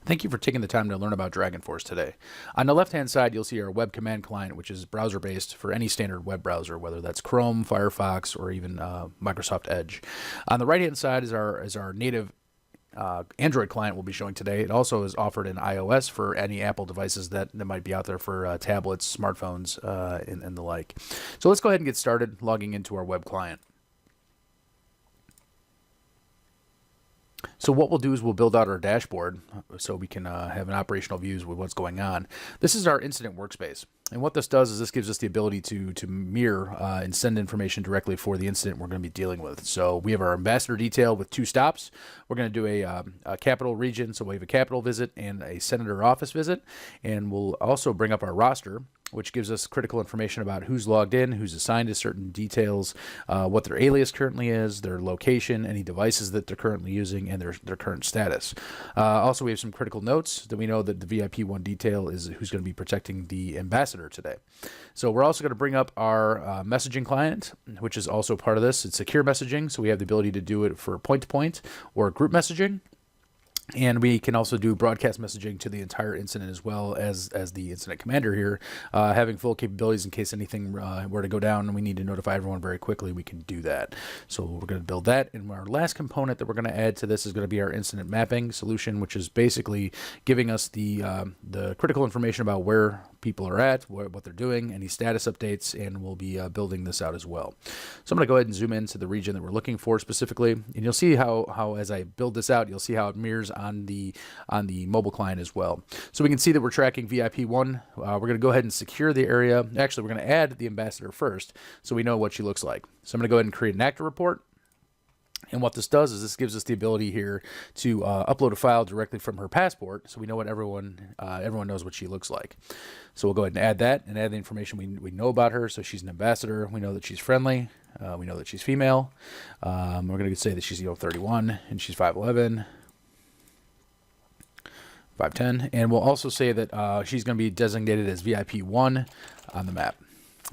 Thank you for taking the time to learn about DragonForce today. On the left-hand side, you'll see our web command client, which is browser-based for any standard web browser, whether that's Chrome, Firefox, or even Microsoft Edge. On the right-hand side is our native Android client we'll be showing today. It also is offered in iOS for any Apple devices that might be out there for tablets, smartphones, and the like. So let's go ahead and get started logging into our web client. So what we'll do is we'll build out our dashboard so we can have an operational views with what's going on. This is our incident workspace. And what this does is this gives us the ability to mirror and send information directly for the incident we're going to be dealing with. So we have our ambassador detail with 2 stops. We're going to do a capital region, so we have a capital visit and a senator office visit. And we'll also bring up our roster, which gives us critical information about who's logged in, who's assigned to certain details, what their alias currently is, their location, any devices that they're currently using, and their current status. Also, we have some critical notes that we know that the VIP1 detail is who's going to be protecting the ambassador today. So we're also going to bring up our messaging client, which is also part of this. It's secure messaging, so we have the ability to do it for point-to-point or group messaging. And we can also do broadcast messaging to the entire incident as well as the incident commander here, having full capabilities in case anything were to go down and we need to notify everyone very quickly. We can do that. So we're going to build that. And our last component that we're going to add to this is going to be our incident mapping solution, which is basically giving us the critical information about where people are at, what they're doing, any status updates, and we'll be building this out as well. So I'm going to go ahead and zoom into the region that we're looking for specifically, and you'll see how as I build this out, you'll see how it mirrors on the mobile client as well. So we can see that we're tracking VIP1. We're going to go ahead and secure the area. Actually, we're going to add the ambassador first so we know what she looks like. So I'm going to go ahead and create an actor report. And what this does is this gives us the ability here to upload a file directly from her passport, so we know what everyone knows what she looks like. So we'll go ahead and add that and add the information we know about her. So she's an ambassador. We know that she's friendly. We know that she's female. We're going to say that she's 31 and she's 5'11", 5'10", and we'll also say that she's going to be designated as VIP1 on the map.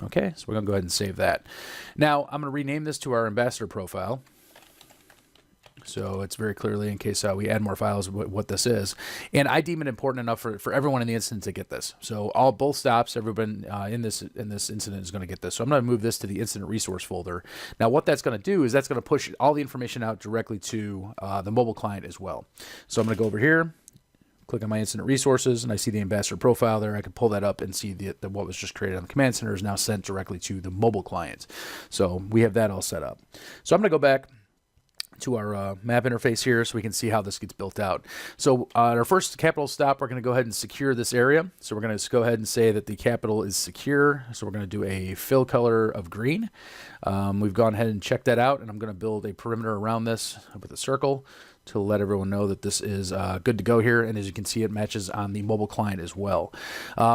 Okay, so we're going to go ahead and save that. Now I'm going to rename this to our ambassador profile. So it's very clearly, in case we add more files, what this is. And I deem it important enough for everyone in the incident to get this. So both stops, everyone in this incident is going to get this. So I'm going to move this to the incident resource folder. Now what that's going to do is that's going to push all the information out directly to the mobile client as well. So I'm going to go over here, click on my incident resources, and I see the ambassador profile there. I can pull that up and see that what was just created on the command center is now sent directly to the mobile client. So we have that all set up. So I'm going to go back to our map interface here so we can see how this gets built out. So our first capital stop, we're going to go ahead and secure this area. So we're going to go ahead and say that the capital is secure. So we're going to do a fill color of green. We've gone ahead and checked that out, and I'm going to build a perimeter around this with a circle to let everyone know that this is good to go here. And as you can see, it matches on the mobile client as well.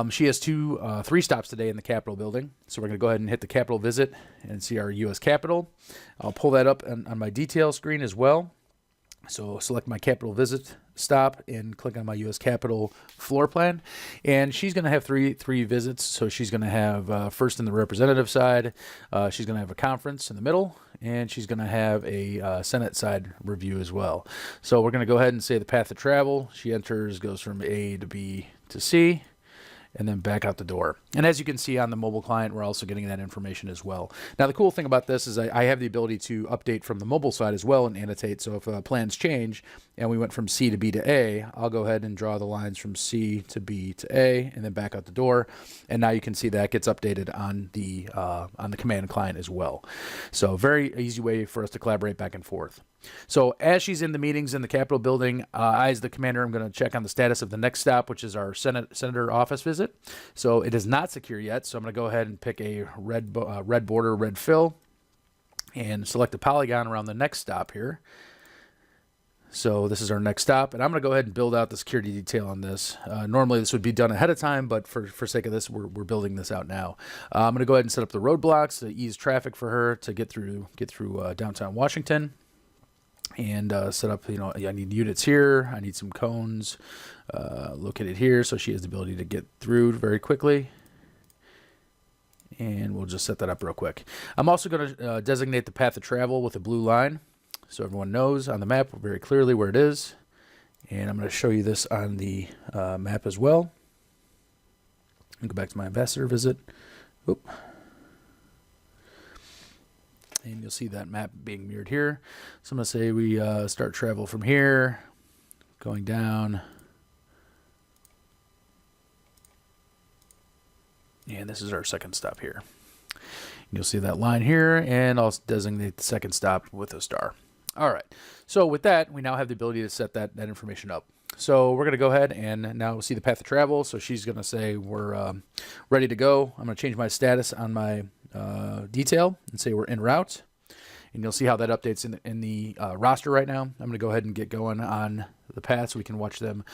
She has 3 stops today in the Capitol building. So we're going to go ahead and hit the Capitol visit and see our U.S. Capitol. I'll pull that up on my detail screen as well. So select my Capitol visit stop and click on my U.S. Capitol floor plan. And she's going to have three visits. So she's going to have first in the representative side, she's going to have a conference in the middle, and she's going to have a Senate side review as well. So we're going to go ahead and say the path of travel. She enters, goes from A to B to C, and then back out the door. And as you can see on the mobile client, we're also getting that information as well. Now, the cool thing about this is I have the ability to update from the mobile side as well and annotate. So if plans change and we went from C to B to A, I'll go ahead and draw the lines from C to B to A and then back out the door. And now you can see that gets updated on the command client as well. So very easy way for us to collaborate back and forth. So as she's in the meetings in the Capitol building, I, as the commander, I'm going to check on the status of the next stop, which is our senator office visit. So it is not secure yet. So I'm going to go ahead and pick a red border, red fill, and select a polygon around the next stop here. So this is our next stop, and I'm going to go ahead and build out the security detail on this. Normally this would be done ahead of time, but for sake of this, we're building this out now. I'm going to go ahead and set up the roadblocks to ease traffic for her to get through downtown Washington. And set up, I need units here. I need some cones located here so she has the ability to get through very quickly. And we'll just set that up real quick. I'm also going to designate the path of travel with a blue line so everyone knows on the map very clearly where it is. And I'm going to show you this on the map as well. I'll go back to my ambassador visit. Oop. And you'll see that map being mirrored here. So I'm going to say we start travel from here, going down. And this is our second stop here. You'll see that line here, and I'll designate the second stop with a star. All right, so with that, we now have the ability to set that information up. So we're going to go ahead and now see the path of travel. So she's going to say we're ready to go. I'm going to change my status on my detail and say we're en route. And you'll see how that updates in the roster right now. I'm going to go ahead and get going on the path so we can watch them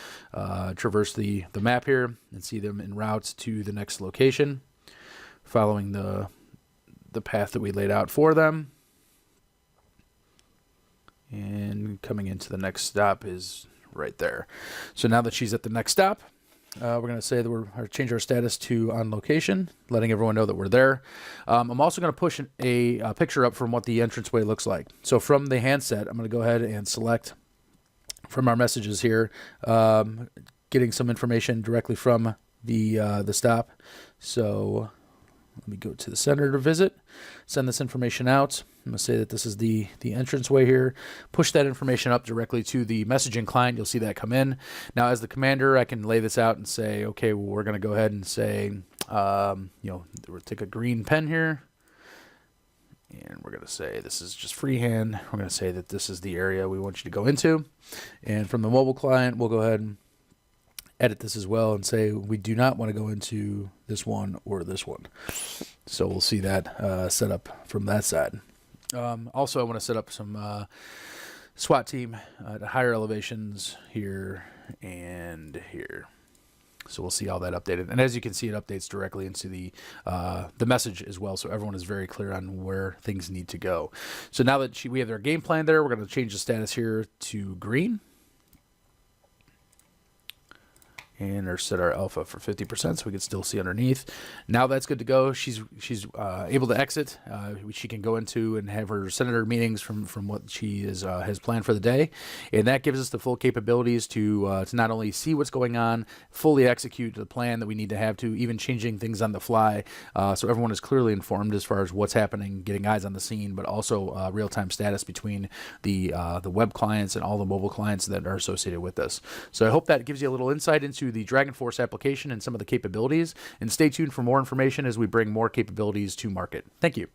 traverse the map here and see them en route to the next location, following the path that we laid out for them. And coming into the next stop is right there. So now that she's at the next stop, we're going to say that we're change our status to on location, letting everyone know that we're there. I'm also going to push a picture up from what the entranceway looks like. So from the handset, I'm going to go ahead and select from our messages here, getting some information directly from the stop. So let me go to the center to visit, send this information out. I'm going to say that this is the entranceway here. Push that information up directly to the messaging client. You'll see that come in. Now, as the commander, I can lay this out and say, okay, well, we're going to go ahead and say, we'll take a green pen here. And we're going to say this is just freehand. We're going to say that this is the area we want you to go into. And from the mobile client, we'll go ahead and edit this as well and say we do not want to go into this one or this one. So we'll see that set up from that side. Also, I want to set up some SWAT team at higher elevations here and here. So we'll see all that updated. And as you can see, it updates directly into the message as well, so everyone is very clear on where things need to go. So now that we have our game plan there, we're going to change the status here to green. And or set our alpha for 50% so we can still see underneath. Now that's good to go. She's able to exit. She can go into and have her senator meetings from what she has planned for the day, and that gives us the full capabilities to not only see what's going on, fully execute the plan that we need to have to, even changing things on the fly, so everyone is clearly informed as far as what's happening, getting eyes on the scene, but also real-time status between the web clients and all the mobile clients that are associated with this. So I hope that gives you a little insight into the DragonForce application and some of the capabilities, and stay tuned for more information as we bring more capabilities to market. Thank you.